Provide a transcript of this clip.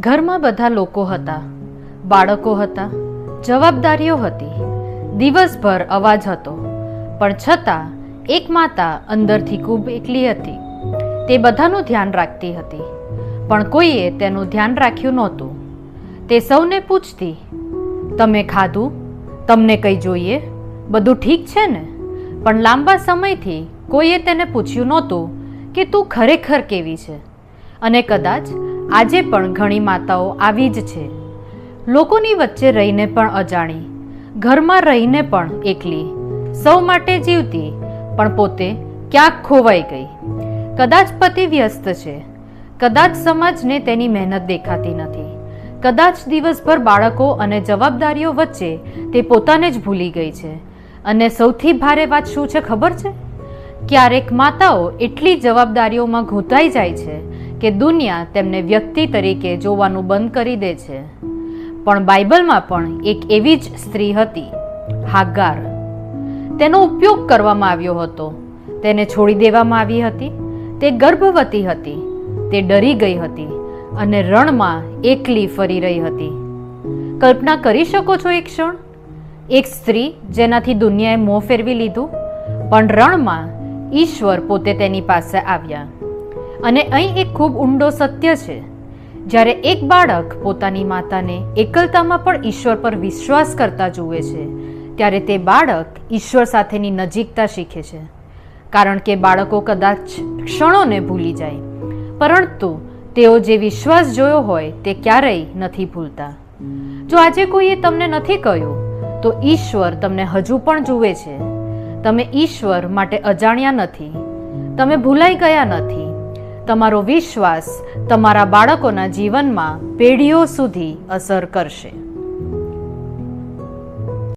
ઘરમાં બધા લોકો હતા, બાળકો હતા, જવાબદારીઓ હતી, દિવસભર અવાજ હતો, પણ છતાં એક માતા અંદરથી ખૂબ એકલી હતી. તે બધાનું ધ્યાન રાખતી હતી, પણ કોઈએ તેનું ધ્યાન રાખ્યું નહોતું. તે સૌને પૂછતી, તમે ખાધું? તમને કંઈ જોઈએ? બધું ઠીક છે ને? પણ લાંબા સમયથી કોઈએ તેને પૂછ્યું નહોતું કે તું ખરેખર કેવી છે. અને કદાચ આજે પણ ઘણી માતાઓ આવી જ છે, લોકોની વચ્ચે રહીને પણ અજાણી, ઘરમાં રહીને પણ એકલી, સૌ માટે જીવતી પણ પોતે ક્યાંક ખોવાઈ ગઈ. કદાચ પતિ વ્યસ્ત છે, કદાચ સમાજને તેની મહેનત દેખાતી નથી, કદાચ દિવસભર બાળકો અને જવાબદારીઓ વચ્ચે તે પોતાને જ ભૂલી ગઈ છે. અને સૌથી ભારે વાત શું છે ખબર છે? ક્યારેક માતાઓ એટલી જવાબદારીઓમાં ઘૂંટાઈ જાય છે કે દુનિયા તેમને વ્યક્તિ તરીકે જોવાનું બંધ કરી દે છે. પણ બાઇબલમાં પણ એક એવી જ સ્ત્રી હતી, હાગાર. તેનો ઉપયોગ કરવામાં આવ્યો હતો. તેને છોડી દેવામાં આવી હતી. તે ગર્ભવતી હતી. તે ડરી ગઈ હતી અને રણમાં એકલી ફરી રહી હતી. કલ્પના કરી શકો છો એક ક્ષણ? એક સ્ત્રી જેનાથી દુનિયાએ મોં ફેરવી લીધું, પણ રણમાં ઈશ્વર પોતે તેની પાસે આવ્યા. અને અહીં એક ખૂબ ઊંડો સત્ય છે. જ્યારે એક બાળક પોતાની માતાને એકલતામાં પણ ઈશ્વર પર વિશ્વાસ કરતા જુએ છે, ત્યારે તે બાળક ઈશ્વર સાથેની નજીકતા શીખે છે. કારણ કે બાળકો કદાચ ક્ષણોને ભૂલી જાય, પરંતુ તેઓ જે વિશ્વાસ જોયો હોય તે ક્યારેય નથી ભૂલતા. જો આજે કોઈએ તમને નથી કહ્યું, તો ઈશ્વર તમને હજુ પણ જુએ છે. તમે ઈશ્વર માટે અજાણ્યા નથી, તમે ભૂલાઈ ગયા નથી. તમારો વિશ્વાસ તમારા બાળકોના જીવનમાં પેઢીઓ સુધી અસર કરશે.